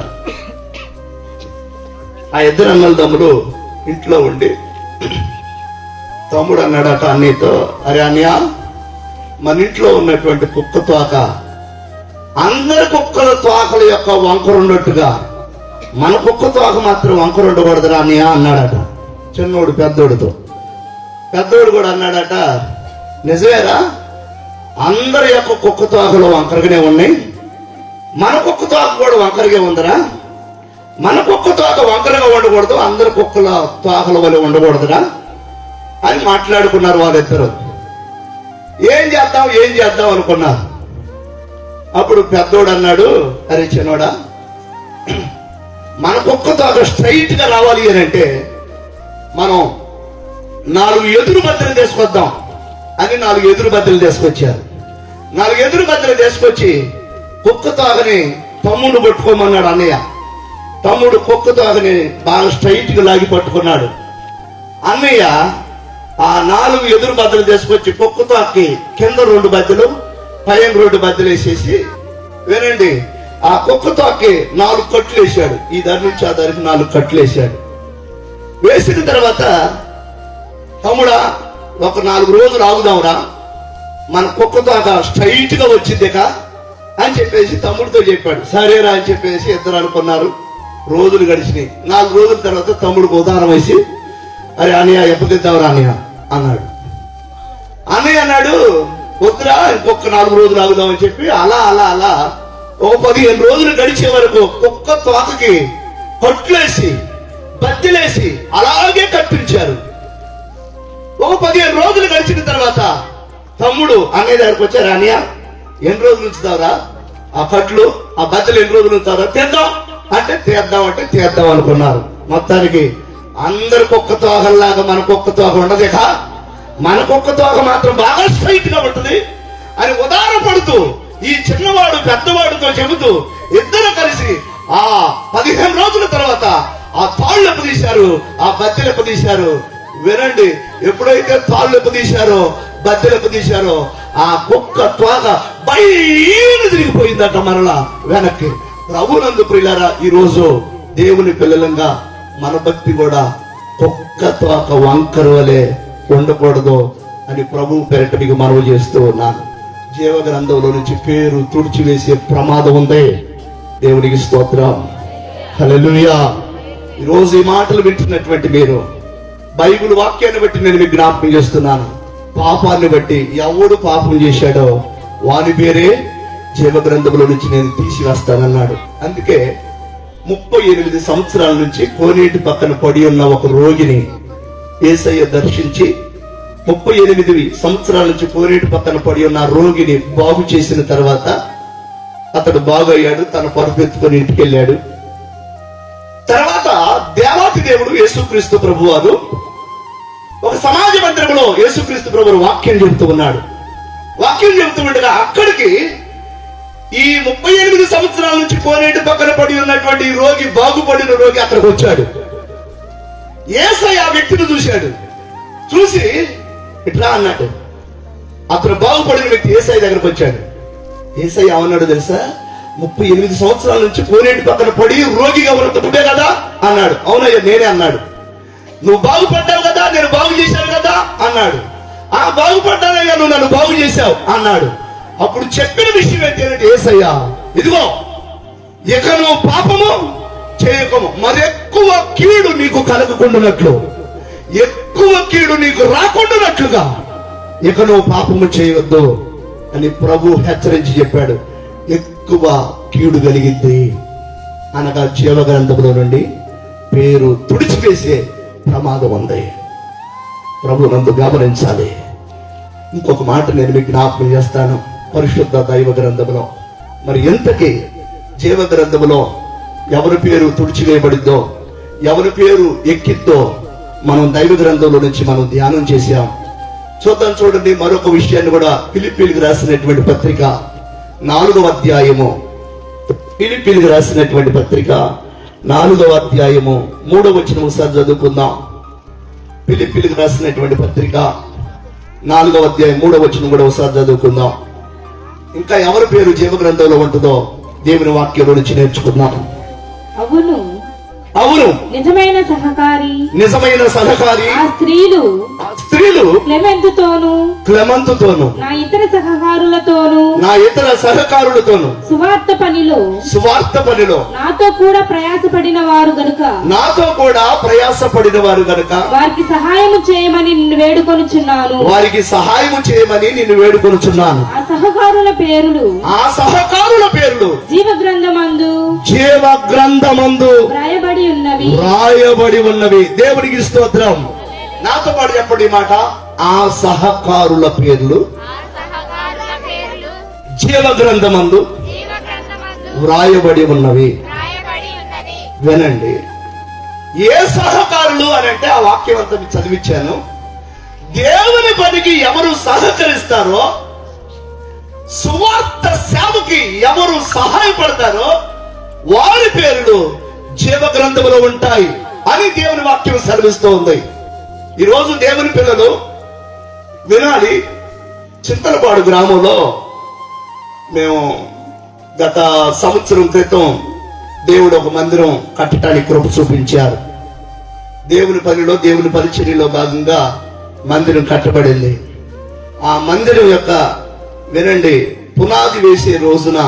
ఆ 2 అన్నదమ్ములు ఇంట్లో ఉండి తమ్ముడు అన్నాడట అన్నయ్యతో, అరే అన్నయ్య, మన ఇంట్లో ఉన్నటువంటి కుక్క తోక అందరి కుక్కల తోకల యొక్క వంకర ఉన్నట్టుగా మన కుక్క తోక మాత్రం వంకర ఉండకూడదురా అన్నయ్య అన్నాడట. చిన్నోడు పెద్దోడితో. పెద్దోడు కూడా అన్నాడట, నిజమేరా, అందరి యొక్క కుక్క తోకలు వంకరగానే ఉన్నాయి, మన కుక్క తోక కూడా వంకరగా ఉందరా, మన కుక్క తోక వంకరగా ఉండకూడదు, అందరి కుక్కల తోకల వల్ల ఉండకూడదురా అని మాట్లాడుకున్నారు వాళ్ళిద్దరు. ఏం చేద్దాం అనుకున్నారు. అప్పుడు పెద్దోడు అన్నాడు, అరే చిన్నోడా, మన కుక్క తోక స్ట్రైట్ గా రావాలి అని అంటే మనం 4 ఎదురు బద్దలు తీసుకొద్దాం అని 4 ఎదురు బద్దలు తీసుకొచ్చారు. 4 ఎదురు బద్దలు తీసుకొచ్చి కుక్క తోకని తమ్ముడు పట్టుకోమన్నాడు అన్నయ్య. తమ్ముడు కుక్క తోకని బాగా స్ట్రైట్ గా లాగి పట్టుకున్నాడు. అన్నయ్య ఆ 4 ఎదురు బద్దలు తీసుకొచ్చి కుక్క తోకకి కింద 2 బద్దలు పైన 2 బద్దలు వేసేసి, వినండి, ఆ కుక్క తోకకి 4 కట్లు వేశాడు. ఈ దారి నుంచి ఆ దారికి 4 కట్లు వేశాడు. వేసిన తర్వాత, తమ్ముడా ఒక 4 రోజులు ఆగుదాంరా, మన కుక్క తోక స్ట్రైట్ గా వచ్చిందిక అని చెప్పేసి తమ్ముడితో చెప్పాడు. సరేరా అని చెప్పేసి ఇద్దరు అనుకున్నారు. రోజులు గడిచినాయి. 4 రోజుల తర్వాత తమ్ముడికి ఉదాహరణ వేసి, అరే అన్నయ్య ఎప్పటిద్దాంరా అన్నయ్య అన్నాడు. అన్నయ్య అన్నాడు, వద్దురా ఇంకొక 4 రోజులు ఆగుదామని చెప్పి అలా అలా అలా ఒక 15 రోజులు గడిచే వరకు కుక్క తోకకి కట్లేసి బద్దెలేసి అలాగే కట్టించారు. ఒక 15 రోజులు గడిచిన తర్వాత తమ్ముడు అన్నయ్య దగ్గరకు వచ్చారు. అన్నయ్య ఎన్ని రోజులు ఉంచుతారా ఆ కట్లు, ఆ బద్దలు ఎన్ని రోజులు ఉంచుతారా, తీద్దాం అంటే తీద్దాం అనుకున్నారు. మొత్తానికి అందరి కుక్క తోకల్లాగా మన కుక్క తోక ఉండదేక, మన కుక్క తోక మాత్రం బాగా స్ట్రైట్ గా ఉంటుంది అని ఉదాహరణ పడుతూ ఈ చిన్నవాడు పెద్దవాడితో చెబుతూ ఇద్దరు కలిసి ఆ 15 రోజుల తర్వాత ఆ తాళ్ళు ఎప్పదీశారు, ఆ బద్దెలు ఎప్పదీశారు. వినండి, ఎప్పుడైతే తాళ్ళు ఎప్పదీశారో బద్దెలు ఎప్పదీశారో ఆ కుక్క తోక బయట తిరిగిపోయిందట మరలా వెనక్కి. ప్రభునందు ప్రియులారా, ఈ రోజు దేవుని పిల్లలంగా మన భక్తి కూడా కుక్క తోక వంకర వలె ఉండకూడదు అని ప్రభు పేరిట మీకు మనవి చేస్తూ ఉన్నాను. జీవ గ్రంథంలో నుంచి పేరు తుడిచివేసే ప్రమాదం ఉంది. దేవునికి స్తోత్రం, హల్లెలూయా. ఈరోజు ఈ మాటలు వింటున్నటువంటి మీరు బైబిల్ వాక్యాన్ని బట్టి నేను మీకు జ్ఞాపకం చేస్తున్నాను. పాపాన్ని బట్టి ఎవడు పాపం చేశాడో వాని పేరే జీవ గ్రంథంలో నుంచి నేను తీసివేస్తానన్నాడు. అందుకే 38 సంవత్సరాల నుంచి కోనేటి పక్కన పడి ఉన్న ఒక రోగిని యేసయ్య దర్శించి 38 సంవత్సరాల నుంచి కోనేటి పక్కన పడి ఉన్న రోగిని బాగు చేసిన తర్వాత అతడు బాగయ్యాడు. తన పరుపెత్తుకొని ఇంటికి వెళ్ళాడు. తర్వాత దేవాతి దేవుడు యేసుక్రీస్తు ప్రభు వారు ఒక సమాజ మందిరంలో యేసుక్రీస్తు ప్రభు వాక్యం చెబుతూ ఉన్నాడు. వాక్యం చెబుతూ ఉండగా అక్కడికి ఈ 38 సంవత్సరాల నుంచి కోనేటి పక్కన పడి ఉన్నటువంటి రోగి, బాగుపడిన రోగి అక్కడికి వచ్చాడు. యేసయ్య ఆ వ్యక్తిని చూశాడు. చూసి ఇట్లా అన్నాడు. అతను బాగుపడిన వ్యక్తి యేసయ్య దగ్గరకు వచ్చాడు. యేసయ్య ఏమన్నాడు తెలుసా? 38 సంవత్సరాల నుంచి కోనేటి పక్కన పడి రోగిగా ఉన్నట్టు నువ్వే కదా అన్నాడు. అవునయ్యా నేనే అన్నాడు. నువ్వు బాగుపడ్డావు కదా, నేను బాగు చేశాను కదా అన్నాడు. ఆ బాగుపడ్డానయ్యా, నువ్వు నన్ను బాగు చేశావు అన్నాడు. అప్పుడు చెప్పిన విషయం ఏంటంటే, యేసయ్య ఇదిగో ఇక నువ్వు పాపము చేయకము, మరెక్కువ కీడు నీకు కలగకుండానట్లు, ఎక్కువ కీడు నీకు రాకుండానట్లుగా ఇక నువ్వు పాపము చేయవద్దు అని ప్రభు హెచ్చరించి చెప్పాడు. ఎక్కువ కీడు కలిగింది అనగా జీవ గ్రంథంలో నుండి పేరు తుడిచివేసే ప్రమాదం ఉంది. ప్రభు నందు గమనించాలి. ఇంకొక మాట నేను మీకు జ్ఞాపకం చేస్తాను. పరిశుద్ధ దైవ గ్రంథంలో మరి ఎంతకి జీవ గ్రంథంలో ఎవరి పేరు తుడిచివేయబడిద్దో, ఎవరి పేరు ఎక్కిద్దో మనం దైవ గ్రంథంలో నుంచి మనం ధ్యానం చేశాం. చూద్దాం, చూడండి మరొక విషయాన్ని కూడా. ఫిలిప్పీలకు రాసినటువంటి పత్రిక 4వ అధ్యాయము, ఫిలిప్పీలకు రాసినటువంటి పత్రిక 4వ అధ్యాయము 3వ వచనం ఒకసారి చదువుకుందాం. ఫిలిప్పీలకు రాసినటువంటి పత్రిక 4వ అధ్యాయం 3వ వచనం కూడా ఒకసారి చదువుకుందాం. ఇంకా ఎవరి పేరు జీవ గ్రంథంలో ఉంటుందో దేవుని వాక్యంలో నుంచి నేర్చుకుందాం. అవును, అవును, నిజమైన సహకారి. ఆ స్త్రీలు క్లెమెంతుతోను నా ఇతర సహకారులతోను సువార్త పనిలో నాతో కూడా ప్రయాసపడిన వారు గనుక వారికి సహాయము చేయమని నిన్ను వేడుకొనుచున్నాను. ఆ సహకారుల పేర్లు జీవ గ్రంథమందు రాయబడి ఉన్నవి. దేవునికి స్తోత్రం. నాతో పాటు చెప్పండి మాట. ఆ సహకారుల పేర్లు జీవ గ్రంథమందు వ్రాయబడి ఉన్నవి. వినండి, ఏ సహకారులు అని అంటే ఆ వాక్యం అంతా చదివించాను. దేవుని పనికి ఎవరు సహకరిస్తారో, సువార్త సేవకి ఎవరు సహాయపడతారో వారి పేర్లు జీవ గ్రంథంలో ఉంటాయి అని దేవుని వాక్యం సెలవిస్తూ ఉంది. ఈరోజు దేవుని పిల్లలు వినాలి. చింతలపాడు గ్రామంలో మేము గత సంవత్సరం క్రితం దేవుడు ఒక మందిరం కట్టడానికి కృప చూపించారు. దేవుని పనిలో, దేవుని పరిచర్యలో భాగంగా మందిరం కట్టబడింది. ఆ మందిరం యొక్క వినండి, పునాది వేసే రోజున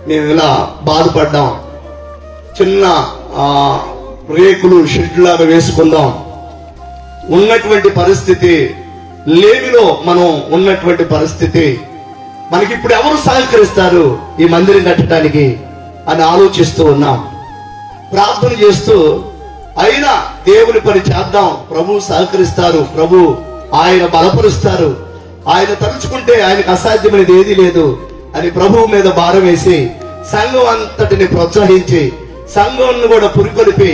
మేము ఇలా బాధపడ్డాం. చిన్న రేకులు షెడ్లాగా వేసుకుందాం. ఉన్నటువంటి పరిస్థితి, లేమిలో మనం ఉన్నటువంటి పరిస్థితి, మనకి ఇప్పుడు ఎవరు సహకరిస్తారు ఈ మందిరం కట్టడానికి అని ఆలోచిస్తూ ఉన్నాం. ప్రార్థన చేస్తూ అయినా దేవుని పని చేద్దాం, ప్రభు సహకరిస్తారు, ప్రభు ఆయన బలపరుస్తారు, ఆయన తలుచుకుంటే ఆయనకు అసాధ్యమైనది ఏదీ లేదు అని ప్రభువు మీద భారం వేసి సంఘం అంతటిని ప్రోత్సహించి సంఘాన్ని కూడా పురికొలిపి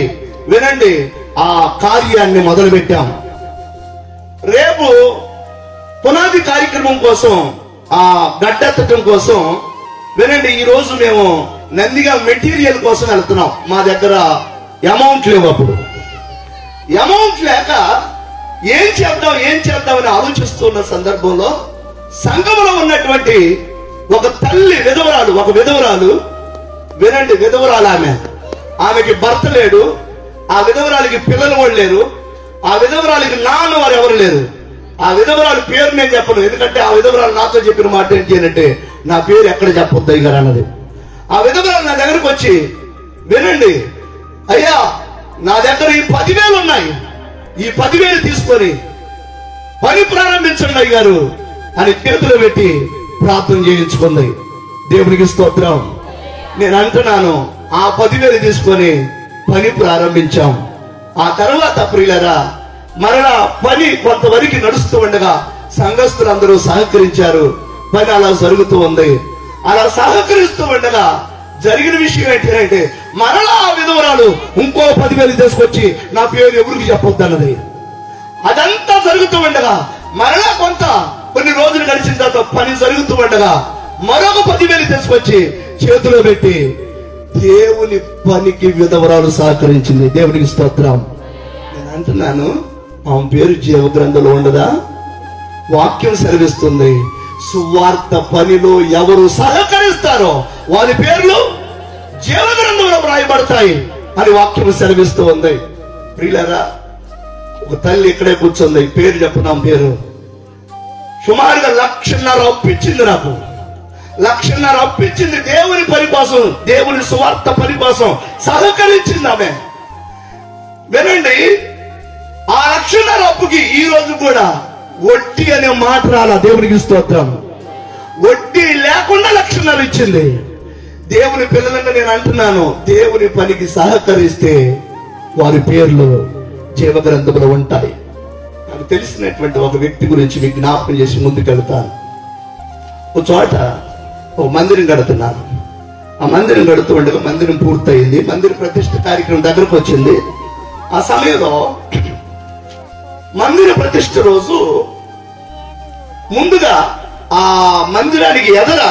వినండి ఆ కార్యాన్ని మొదలు పెట్టాం. రేపు పునాది కార్యక్రమం కోసం, ఆ గడ్డెత్తటం కోసం వినండి, ఈ రోజు మేము నందిగా మెటీరియల్ కోసం వెళ్తున్నాం. మా దగ్గర అమౌంట్ లేవు. అప్పుడు అమౌంట్ లేక ఏం చేద్దామని ఆలోచిస్తున్న సందర్భంలో సంఘంలో ఉన్నటువంటి ఒక తల్లి ఒక విధవరాలు వినండి, ఆమెకి భర్త లేడు, ఆ విధవరాలికి పిల్లలు కూడా లేరు, ఆ విధవరాలికి నాన్న వారు ఎవరు లేరు. ఆ విధవరాలు పేరు నేను చెప్పను, ఎందుకంటే ఆ విధవరాలు నాతో చెప్పిన మాట ఏంటి అంటే నా పేరు ఎక్కడ చెప్పొద్దు గారు అన్నది. ఆ విధవరాలు నా దగ్గరకు వచ్చి వినండి, అయ్యా నా దగ్గర ఈ 10,000 ఉన్నాయి, ఈ 10,000 తీసుకొని పని ప్రారంభించండి అయ్యారు అని చేతులు పెట్టి ప్రార్థన చేయించుకుంది. దేవునికి స్తోత్రం. నేను అంటున్నాను, ఆ 10,000 తీసుకొని పని ప్రారంభించాం. ఆ తర్వాత ప్రియులరా మరలా పని కొంతవరకు నడుస్తూ ఉండగా సంఘస్థులందరూ సహకరించారు. పని అలా జరుగుతూ ఉంది. అలా సహకరిస్తూ ఉండగా జరిగిన విషయం ఏంటంటే మరలా ఆ విధవరాలు ఇంకో 10,000 తీసుకొచ్చి నా పేరు ఎవరికి చెప్పొద్దు అన్నది. అదంతా జరుగుతూ ఉండగా మరలా కొన్ని రోజులు గడిచిన తర్వాత పని జరుగుతూ ఉండగా మరొక 10,000 తీసుకొచ్చి చేతిలో పెట్టి దేవుని పనికి విధవరాలు సహకరించింది. దేవునికి స్తోత్రం. నేను అంటున్నాను, ఆమె పేరు జీవ గ్రంథంలో ఉండదా? వాక్యం సెలవిస్తుంది, సువార్త పనిలో ఎవరు సహకరిస్తారో వారి పేర్లు జీవ గ్రంథంలో రాయబడతాయి అని వాక్యం సెలవిస్తూ ఉంది. ప్రియులారా, ఒక తల్లి ఇక్కడే కూర్చుంది, పేరు చెప్పిన పేరు సుమారుగా 1,50,000 అప్పించింది. నాకు 1,50,000 అప్పించింది. దేవుని పని కోసం, దేవుని సువార్త పని కోసం సహకరించింది ఆమె. వినండి, ఆ 1,50,000 అప్పుకి ఈ రోజు కూడా వడ్డీ అనే మాట రాలా. దేవునికి స్తోత్రం. వడ్డీ లేకుండా 1,50,000 ఇచ్చింది. దేవుని పిల్లలంటే నేను అంటున్నాను, దేవుని పనికి సహకరిస్తే వారి పేర్లు జీవ గ్రంథంలో ఉంటాయి. నాకు తెలిసినటువంటి ఒక వ్యక్తి గురించి మీకు జ్ఞాపకం చేసి ముందుకెళ్తాను. ఒక చోట ఒక మందిరం కడుతున్నారు. ఆ మందిరం కడుతూ ఉండగా మందిరం పూర్తయింది. మందిర ప్రతిష్ఠ కార్యక్రమం దగ్గరకు వచ్చింది. ఆ సమయంలో మందిర ప్రతిష్ఠ రోజు ముందుగా ఆ మందిరానికి ఎదర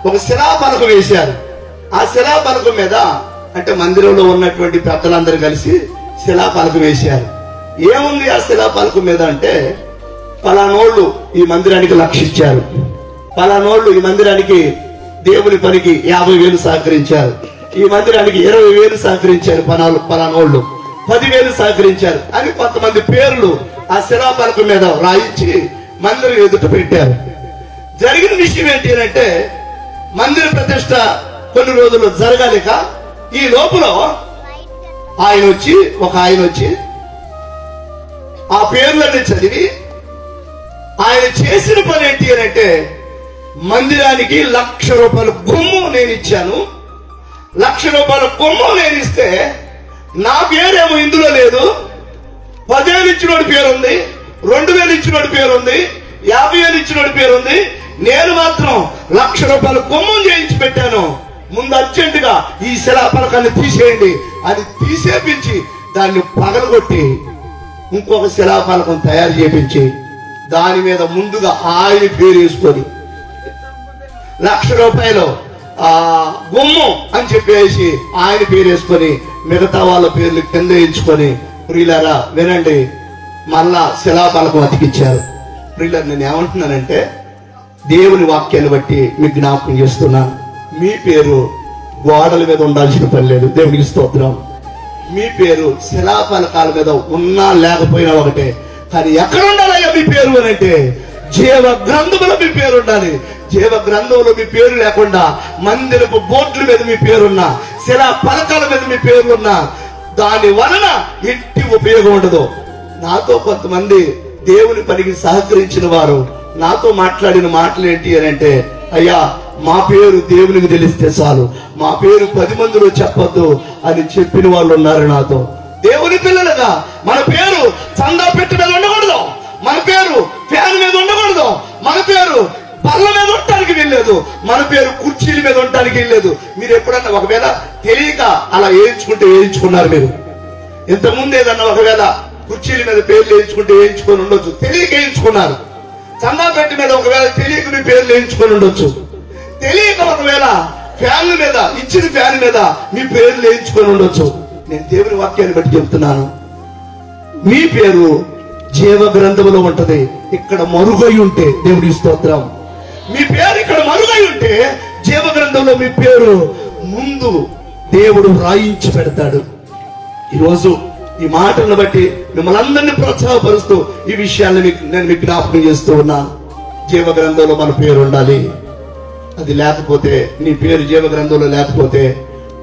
ఒక శిలాపలకం వేశారు. ఆ శిలాపలకం మీద అంటే మందిరంలో ఉన్నటువంటి పెద్దలందరూ కలిసి శిలాపలకం వేశారు. ఏముంది ఆ శిలాపలకం మీద అంటే, పలానోళ్ళు ఈ మందిరానికి 1,00,000 ఇచ్చారు, పలానోళ్ళు ఈ మందిరానికి దేవుని పనికి 50,000 సహకరించారు, ఈ మందిరానికి 20,000 సహకరించారు, పలానోళ్ళు 10,000 సహకరించారు అని కొంతమంది పేర్లు ఆ శిలాపలకం మీద రాయించి మందిరం ఎదుట పెట్టారు. జరిగిన విషయం ఏంటి అంటే, మందిర ప్రతిష్ట కొన్ని రోజులు జరగాలిక ఈ లోపల ఒక ఆయన వచ్చి ఆ పేర్లన్నీ చదివి ఆయన చేసిన పని ఏంటి అని అంటే, మందిరానికి ₹1,00,000 గుమ్ము నేను ఇచ్చాను, ₹1,00,000 గుమ్ము నేను ఇస్తే నా పేరేమో ఇందులో లేదు, 10,000 ఇచ్చినోడి పేరు ఉంది, 2,000 ఇచ్చినోడి పేరు ఉంది, 50,000 ఇచ్చినోడి పేరు ఉంది, నేను మాత్రం ₹1,00,000 గుమ్మం చేయించి పెట్టాను, ముందు అర్జెంటుగా ఈ శిలాపలకాన్ని తీసేయండి అని తీసేపించి దాన్ని పగలగొట్టి ఇంకొక శిలాపలకం తయారు చేపించి దాని మీద ముందుగా ఆయన పేరు వేసుకొని ₹1,00,000 గుమ్మం అని చెప్పేసి ఆయన పేరు వేసుకొని మిగతా వాళ్ళ పేర్లు కింద వేయించుకొని, ప్రియులారా వినండి, మళ్ళా శిలాపలకం అతికిచ్చారు. ప్రియులారా, నేను ఏమంటున్నానంటే, దేవుని వాక్యాన్ని బట్టి మీకు జ్ఞాపకం చేస్తున్నాను, మీ పేరు గోడల మీద ఉండాల్సిన పని లేదు. దేవునికి స్తోత్రం. మీ పేరు శిలాపలకాల మీద ఉన్నా లేకపోయినా ఒకటే, కానీ ఎక్కడ ఉండాలయ్యా మీ పేరు అని అంటే, జీవ గ్రంథంలో మీ పేరు ఉండాలి. జీవ గ్రంథంలో మీ పేరు లేకుండా మందిరపు బోర్డుల మీద మీ పేరున్నా, శిలా పలకాల మీద మీ పేరు ఉన్నా దాని వలన ఎట్టి ఉపయోగం ఉండదు. నాతో కొంతమంది దేవుని పనికి సహకరించిన వారు నాతో మాట్లాడిన మాటలు ఏంటి అని అంటే, అయ్యా మా పేరు దేవునికి తెలిస్తే చాలు, మా పేరు 10 మందిలో చెప్పొద్దు అని చెప్పిన వాళ్ళు ఉన్నారు నాతో. దేవుని పిల్లలుగా మన పేరు చందా పెట్టి మీద ఉండకూడదు, మన పేరు ఫ్యాన్ మీద ఉండకూడదు, మన పేరు బల్ల మీద ఉండటానికి వెళ్ళలేదు, మన పేరు కుర్చీల మీద ఉండటానికి వెళ్ళలేదు. మీరు ఎప్పుడన్నా ఒకవేళ తెలియక అలా వేయించుకున్నారు మీరు ఇంతకుముందు ఏదన్నా ఒకవేళ కుర్చీల మీద పేర్లు వేయించుకొని ఉండొచ్చు, తెలియక వేయించుకున్నారు. చందాపేట మీద ఒకవేళ తెలియక మీ పేర్లు వేయించుకొని ఉండొచ్చు, తెలియక ఒకవేళ ఫ్యాన్ల మీద ఇచ్చిన ఫ్యాన్ మీద మీ పేర్లు వేయించుకొని ఉండొచ్చు. నేను దేవుని వాక్యాన్ని బట్టి చెప్తున్నాను, మీ పేరు జీవ గ్రంథంలో ఉంటది. ఇక్కడ మరుగై ఉంటే దేవుడి స్తోత్రం, మీ పేరు ఇక్కడ మరుగై ఉంటే జీవ గ్రంథంలో మీ పేరు ముందు దేవుడు రాయించి పెడతాడు. ఈరోజు ఈ మాటలను బట్టి మిమ్మల్ని అందరినీ ప్రోత్సాహపరుస్తూ ఈ విషయాన్ని నేను మీకు జ్ఞాపకం చేస్తూ ఉన్నాను. జీవ గ్రంథంలో మన పేరు ఉండాలి. అది లేకపోతే, నీ పేరు జీవ గ్రంథంలో లేకపోతే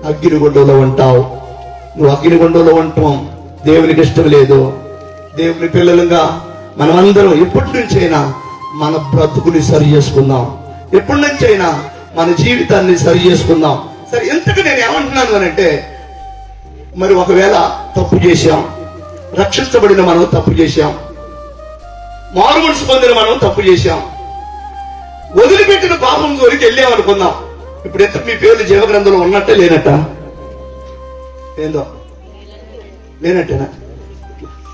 అగ్నిగుండంలో ఉంటావు. నువ్వు అగ్నిగుండంలో ఉండటం దేవునికి ఇష్టం లేదు. దేవుని పిల్లలుగా మనమందరం ఎప్పటి నుంచైనా మన బ్రతుకుని సరి చేసుకుందాం, ఎప్పటి నుంచైనా మన జీవితాన్ని సరి చేసుకుందాం. సరే, ఇంతకు నేను ఏమంటున్నాను అని అంటే, మరి ఒకవేళ తప్పు చేశాం, రక్షించబడిన మనం తప్పు చేశాం, మారు మనసు పొందిన మనం తప్పు చేశాం, వదిలిపెట్టిన పాపం జోలికి వెళ్ళామనుకుందాం. ఇప్పుడు ఎంత మీ పేర్లు జీవగ్రంథంలో ఉన్నట్టే లేనట్ట? ఏందో లేనట్టేనా?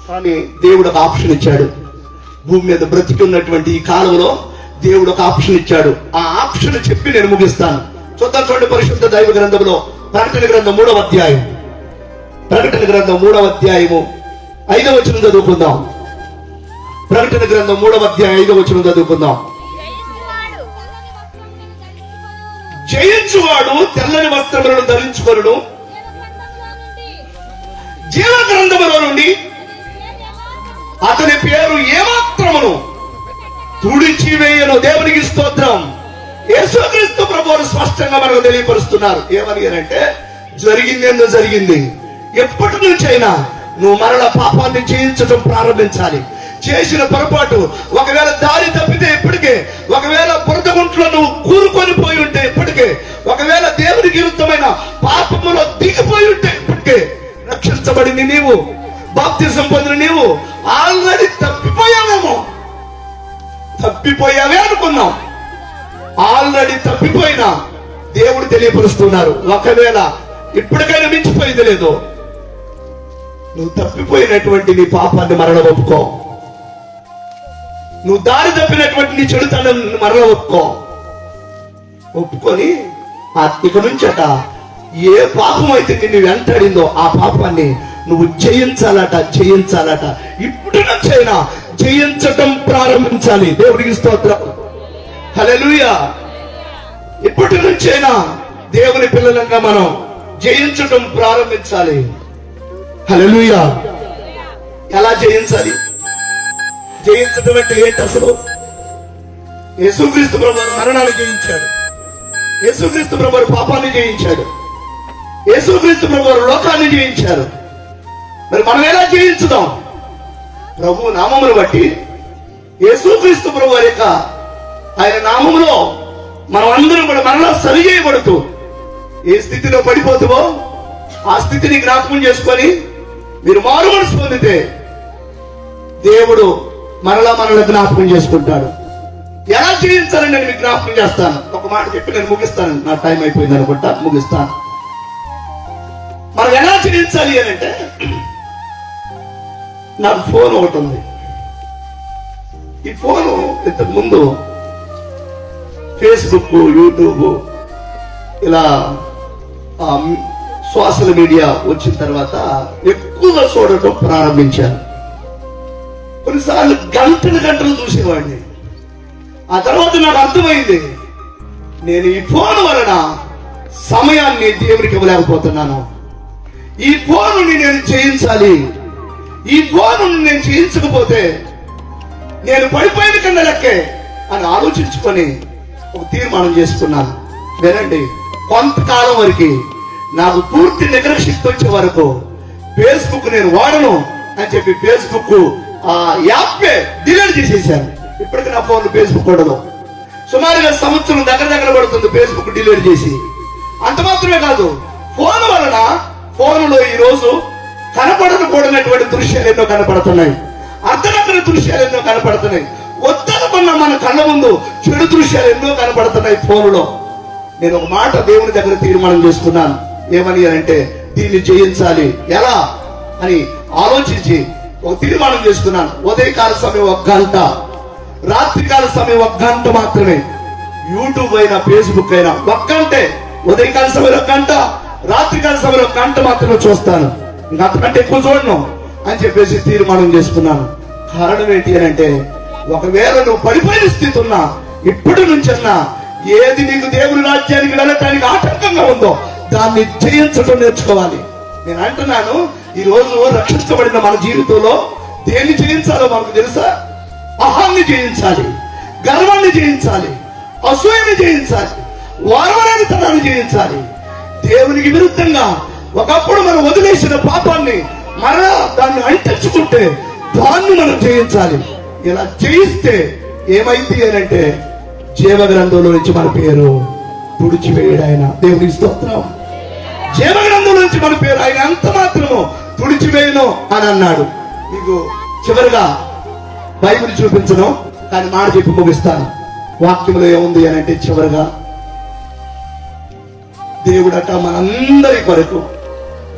కానీ దేవుడు ఒక ఆప్షన్ ఇచ్చాడు. భూమి మీద బ్రతికి ఉన్నటువంటి ఈ కాలంలో దేవుడు ఒక ఆప్షన్ ఇచ్చాడు. ఆ ఆప్షన్ చెప్పి నేను ముగిస్తాను. చూద్దాం, చూడండి, పరిశుద్ధ దైవ గ్రంథంలో ప్రకటన గ్రంథం 3వ అధ్యాయం, ప్రకటన గ్రంథం 3వ అధ్యాయము 5వ వచనం చదువుకుందాం. ప్రకటన గ్రంథం 3వ అధ్యాయం 5వ వచనం చదువుకుందాం. జయించువాడు తెల్లని వస్త్రములను ధరించుకొనును, జీవ గ్రంథములో నుండి అతని పేరు ఏమాత్రమును తుడిచివేయను. దేవునికి స్తోత్రం. యేసుక్రీస్తు ప్రభువును స్పష్టంగా మనకు తెలియపరుస్తున్నారు. ఏమని అంటే, జరిగిందేందో జరిగింది. ఎప్పటి నుంచైనా నువ్వు మరల పాపాన్ని చేయించడం ప్రారంభించాలి. చేసిన పొరపాటు ఒకవేళ దారి తప్పితే ఇప్పటికే, ఒకవేళ బురదగుంట్లో నువ్వు కూరుకొని పోయి ఉంటే ఇప్పటికే, ఒకవేళ దేవునికి విరుద్ధమైన పాపములో దిగిపోయి ఉంటే ఇప్పటికే, రక్షించబడింది నీవు, బాప్తిజం పొందిన నీవు ఆల్రెడీ తప్పిపోయావే అనుకున్నాం. ఆల్రెడీ తప్పిపోయినా దేవుడు తెలియపరుస్తున్నారు. ఒకవేళ ఇప్పటికైనా మించిపోయింది లేదు, నువ్వు తప్పిపోయినటువంటి నీ పాపాన్ని మరల ఒప్పుకో. నువ్వు దారి తప్పినటువంటి నీ చెడుతనం మరల ఒప్పుకొని ఇక నుంచి ఏ పాపం అయితే నిన్ను వెంటాడిందో ఆ పాపాన్ని నువ్వు జయించాలట. ఇప్పటి నుంచైనా జయించటం ప్రారంభించాలి. దేవుడికి స్తోత్రం. హల్లెలూయా. ఇప్పటి నుంచైనా దేవుని పిల్లలంగా మనం జయించటం ప్రారంభించాలి. హల్లెలూయా. ఎలా జయించాలి? జయించటం అంటే ఏంటి అసలు? యేసుక్రీస్తు ప్రభువు మరణాన్ని జయించాడు, యేసుక్రీస్తు ప్రభువు పాపాన్ని జయించాడు, యేసుక్రీస్తు ప్రభువు లోకాన్ని జయించారు. మరి మనం ఎలా జయించుదాం? ప్రభు నామమును బట్టి, యేసుక్రీస్తు ప్రభువు యొక్క ఆయన నామములో మనం అందరం కూడా మరలా సరి చేయబడుతూ ఏ స్థితిలో పడిపోతావో ఆ స్థితిని జ్ఞాపకం చేసుకొని మీరు మారు మనసు పొందితే దేవుడు మనల్ని జ్ఞాపకం చేసుకుంటాడు. ఎలా జయించాలని నేను మీకు జ్ఞాపకం చేస్తాను. ఒక మాట చెప్పి నేను ముగిస్తాను. నా టైం అయిపోయింది అనుకుంటా, ముగిస్తాను. మనం ఎలా జయించాలి అని అంటే, నాకు ఫోన్ ఒకటి ఉంది. ఈ ఫోను ఇంతకు ముందు ఫేస్బుక్, యూట్యూబ్ ఇలా సోషల్ మీడియా వచ్చిన తర్వాత ఎక్కువగా చూడటం ప్రారంభించాను. కొన్నిసార్లు గంటలు చూసేవాడిని. ఆ తర్వాత నాకు అర్థమైంది, నేను ఈ ఫోన్ వలన సమయాన్ని దేవునికి ఇవ్వలేకపోతున్నాను. ఈ ఫోనుని నేను జయించాలి. ఈ ఫోనుని నేను జయించకపోతే నేను పడిపోయిన కన్నా లెక్కే అని ఆలోచించుకొని ఒక తీర్మానం చేసుకున్నాను. వినండి, కొంతకాలం వరకు నాకు పూర్తి నిగ్రహ శక్తి వచ్చే వరకు ఫేస్బుక్ నేను వాడను అని చెప్పి ఫేస్బుక్ యాప్ డిలీట్ చేసేసాను. ఇప్పటికి నా ఫోన్ ఫేస్బుక్ ఉండదు. సుమారుగా సంవత్సరం దగ్గర పడుతుంది ఫేస్బుక్ డిలీట్ చేసి. అంత మాత్రమే కాదు, ఫోన్ వలన ఫోన్లో ఈ రోజు కనపడకపోయినటువంటి దృశ్యాలు ఎన్నో కనపడుతున్నాయి, అర్థనక్కర దృశ్యాలు ఎన్నో కనపడుతున్నాయి, వద్దనుకున్న మన కళ్ళ ముందు చెడు దృశ్యాలు ఎన్నో కనపడుతున్నాయి ఫోన్లో. నేను ఒక మాట దేవుని దగ్గర తీర్మానం చేసుకున్నాను. ఏమని అంటే, దీన్ని జయించాలి. ఎలా అని ఆలోచించి ఒక తీర్మానం చేసుకున్నాను. ఉదయకాల సమయం 1 గంట, రాత్రికాల సమయం 1 గంట మాత్రమే. యూట్యూబ్ అయినా ఫేస్బుక్ అయినా 1 గంటే. ఉదయకాల సమయం 1 గంట, రాత్రికాల సమయం 1 గంట మాత్రమే చూస్తాను. ఇంకా అంతకంటే ఎక్కువ చూడను అని చెప్పేసి తీర్మానం చేసుకున్నాను. కారణం ఏంటి అని అంటే, ఒకవేళ నువ్వు పడిపోయిన స్థితి ఉన్నా ఇప్పటి నుంచన్నా ఏది నీకు దేవుని రాజ్యానికి వెళ్ళటానికి ఆటంకంగా ఉందో దాన్ని జయించడం నేర్చుకోవాలి. నేను అంటున్నాను, ఈ రోజు రక్షించబడిన మన జీవితంలో దేన్ని జయించాలో మనకు తెలుసా? అహాన్ని జయించాలి, గర్వాన్ని జయించాలి, అసూయని జయించాలి, వారవరానితనాన్ని జయించాలి. దేవునికి విరుద్ధంగా ఒకప్పుడు మనం వదిలేసిన పాపాన్ని మరలా దాన్ని అంటించుకుంటే దాన్ని మనం జయించాలి. ఇలా జయిస్తే ఏమైంది అని అంటే, జీవ గ్రంథంలో నుంచి మన పేరు తుడిచివేయడు ఆయన. దేవునికి స్తోత్రం. జీవ గ్రంథంలో నుంచి మన పేరు ఆయన అంత మాత్రము తుడిచివేయను అని అన్నాడు. మీకు చివరిగా బైబిల్ చూపించను, కానీ మాట చెప్పి ముగిస్తాను. వాక్యంలో ఏముంది అని అంటే, చివరిగా దేవుడట మనందరి కొరకు,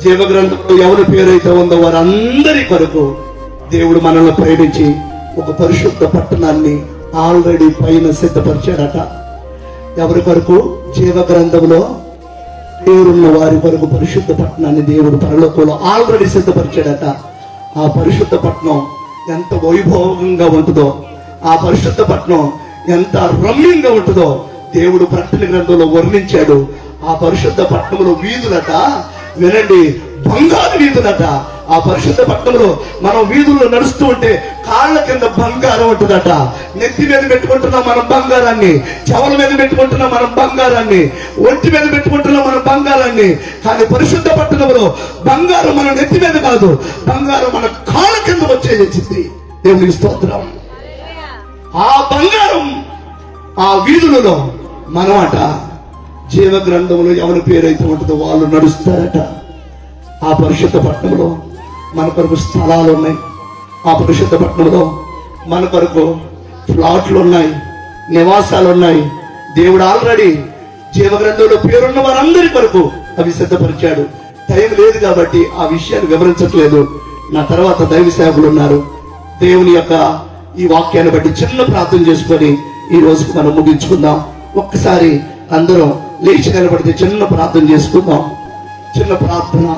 జీవ గ్రంథంలో ఎవరి పేరైతే ఉందో వారందరి కొరకు దేవుడు మనల్ని ప్రేమించి ఒక పరిశుద్ధ పట్టణాన్ని ఆల్రెడీ పైన సిద్ధపరిచాడట. ఎవరి కొరకు? జీవ గ్రంథంలో పేరున్న వారి కొరకు పరిశుద్ధ పట్టణాన్ని దేవుడు పరలోకంలో ఆల్రెడీ సిద్ధపరిచాడట. ఆ పరిశుద్ధ పట్టణం ఎంత వైభవంగా ఉంటుందో, ఆ పరిశుద్ధ పట్టణం ఎంత రమ్యంగా ఉంటుందో దేవుడు ప్రకటన గ్రంథంలో వర్ణించాడు. ఆ పరిశుద్ధ పట్టణంలో వీధులట, వినండి, బంగారు వీధులట. ఆ పరిశుద్ధ పట్టణంలో మనం వీధుల్లో నడుస్తూ ఉంటే కాళ్ళ కింద బంగారం ఉంటుందట. నెత్తి మీద పెట్టుకుంటున్నాం మనం బంగారాన్ని, చెవుల మీద పెట్టుకుంటున్నాం మనం బంగారాన్ని, ఒంటి మీద పెట్టుకుంటున్నాం మనం బంగారాన్ని. కానీ పరిశుద్ధ పట్టణంలో బంగారం మన నెత్తి మీద కాదు, బంగారం మన కాళ్ళ కింద వచ్చేసింది. దేవునికి స్తోత్రం. ఆ బంగారం ఆ వీధులలో మనమట జీవ గ్రంథంలో ఎవరి పేరైతే ఉంటుందో వాళ్ళు నడుస్తారట. ఆ పరిశుద్ధ పట్టణంలో మన కొరకు స్థలాలు ఉన్నాయి. ఆ పరిశుద్ధ పట్టణంలో మన కొరకు ఫ్లాట్లు ఉన్నాయి, నివాసాలు ఉన్నాయి. దేవుడు ఆల్రెడీ జీవ గ్రంథంలో పేరున్న వారందరి కొరకు అవి సిద్ధపరిచాడు. టైం లేదు కాబట్టి ఆ విషయాన్ని వివరించట్లేదు. నా తర్వాత దైవ సేవకులు ఉన్నారు. దేవుని యొక్క ఈ వాక్యాన్ని బట్టి చిన్న ప్రార్థన చేసుకొని ఈ రోజుకి మనం ముగించుకుందాం. ఒక్కసారి అందరం లేచి నిలబడితే చిన్న ప్రార్థన చేసుకుందాం. చిన్న ప్రార్థన.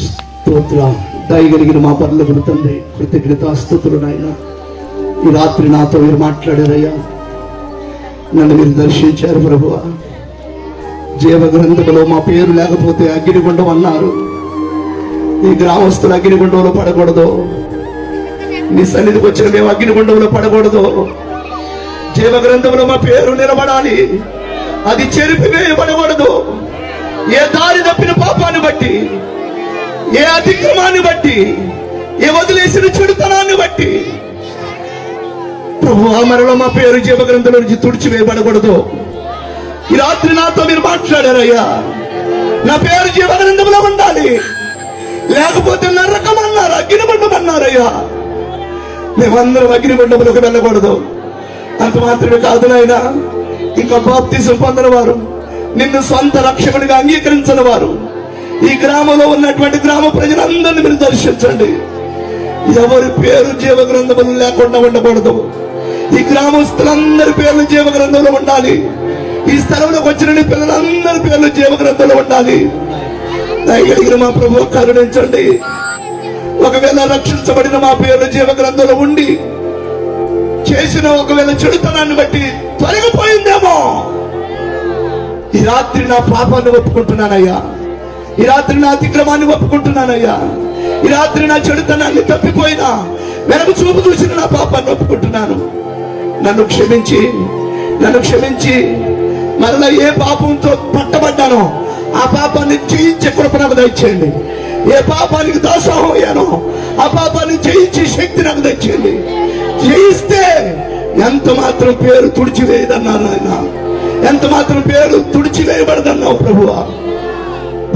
స్తోత్రం. దయగలిగిన మా పరలోకపు తండ్రి, కృతజ్ఞతాస్తుతులు నాయన. ఈ రాత్రి నాతో మీరు మాట్లాడారయ్యా, నన్ను మీరు దర్శించారు ప్రభువా. జీవ గ్రంథములో మా పేరు లేకపోతే అగ్నిగుండం అన్నారు. ఈ గ్రామస్తులు అగ్నిగుండంలో పడకూడదు. నీ సన్నిధికి వచ్చిన మేము అగ్నిగుండంలో పడకూడదు. జీవ గ్రంథంలో మా పేరు నిలబడాలి. అది చెరిపివేయబడకూడదు. ఏ దారి తప్పిన పాపాన్ని బట్టి, ఏ అతిక్రమాన్ని బట్టి, ఏ వదిలేసిన చెడుతనాన్ని బట్టి ప్రభువా, మరలో మా పేరు జీవ గ్రంథంలో నుంచి తుడిచివేయబడకూడదు. ఈ రాత్రి నాతో మీరు మాట్లాడారయ్యా. నా పేరు జీవ గ్రంథంలో ఉండాలి, లేకపోతే నరకం అన్నారు, అగ్నిగుండం అన్నారయ్యా. మేమందరం అగ్నిగుండంలోకి వెళ్ళకూడదు. అంత మాత్రమే కాదు నాయన, ఇంకా బాప్తిసం పొందిన వారు, నిన్ను సొంత రక్షకుడిగా అంగీకరించిన వారు, ఈ గ్రామంలో ఉన్నటువంటి గ్రామ ప్రజలందరినీ మీరు దర్శించండి. ఎవరి పేరు జీవ గ్రంథంలో లేకుండా ఉండకూడదు. ఈ గ్రామస్తులందరి పేర్లు జీవ గ్రంథంలో ఉండాలి. ఈ స్థలంలోకి వచ్చిన నీ పిల్లలందరి పేర్లు జీవ గ్రంథంలో ఉండాలి. దయగలిగిన మా ప్రభు కరుణించండి. ఒకవేళ రక్షించబడిన మా పేర్లు జీవ గ్రంథంలో ఉండి చేసిన ఒకవేళ చెడుతనాన్ని బట్టి తొలగిపోయిందేమో, ఈ రాత్రి నా పాపాన్ని ఒప్పుకుంటున్నానయ్యా. ఈ రాత్రి నా అతిక్రమాన్ని ఒప్పుకుంటున్నానయ్యా. ఈ రాత్రి నా చెడుతనాన్ని తప్పిపోయినా వెనక చూపు చూసిన నా పాపాన్ని ఒప్పుకుంటున్నాను. నన్ను క్షమించి మరలా ఏ పాపంతో పట్టబడ్డానో ఆ పాపాన్ని జయించే కృప నాకు దయచేయండి. ఏ పాపానికి దాసోహం అయ్యానో ఆ పాపాన్ని జయించే శక్తి నాకు దయచేయండి. జయిస్తే ఎంత మాత్రం పేరు తుడిచివేయదన్నారు ఆయన. ఎంత మాత్రం పేరు తుడిచివేయబడదన్నావు ప్రభువా.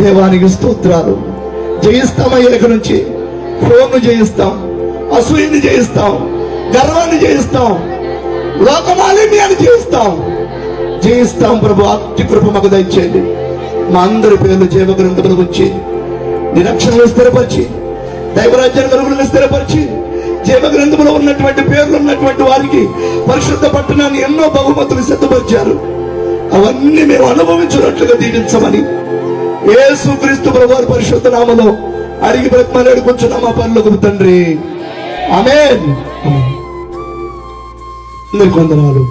దేవానికి స్తోత్రాలు. జయిస్తామయ్యా. ఇక నుంచి ఫోన్ను జయిస్తాం, అసూయని జయిస్తాం, గర్వాన్ని జయిస్తాం, లోకమాలిన్యాన్ని జయిస్తాం ప్రభు. అతి కృప మాకు దయచేయండి. మా అందరి పేర్లు జీవ గ్రంథంలో వచ్చి నిరక్షణలు స్థిరపరిచి, దైవరాజ్యాన్ని కలుగులను స్థిరపరిచి, జీవ గ్రంథంలో ఉన్నటువంటి పేర్లు ఉన్నటువంటి వారికి పరిశుద్ధ పట్టణాన్ని ఎన్నో బహుమతులు సిద్ధపరిచారు. అవన్నీ మేము అనుభవించినట్లుగా దీవించమని యేసుక్రీస్తు ప్రభువారి పరిశుద్ధ నామములో అడిగి బ్రతిమాలాడు కొంచెం మా పనులకు తండ్రి. ఆమేన్. అందరికీ వందనాలు.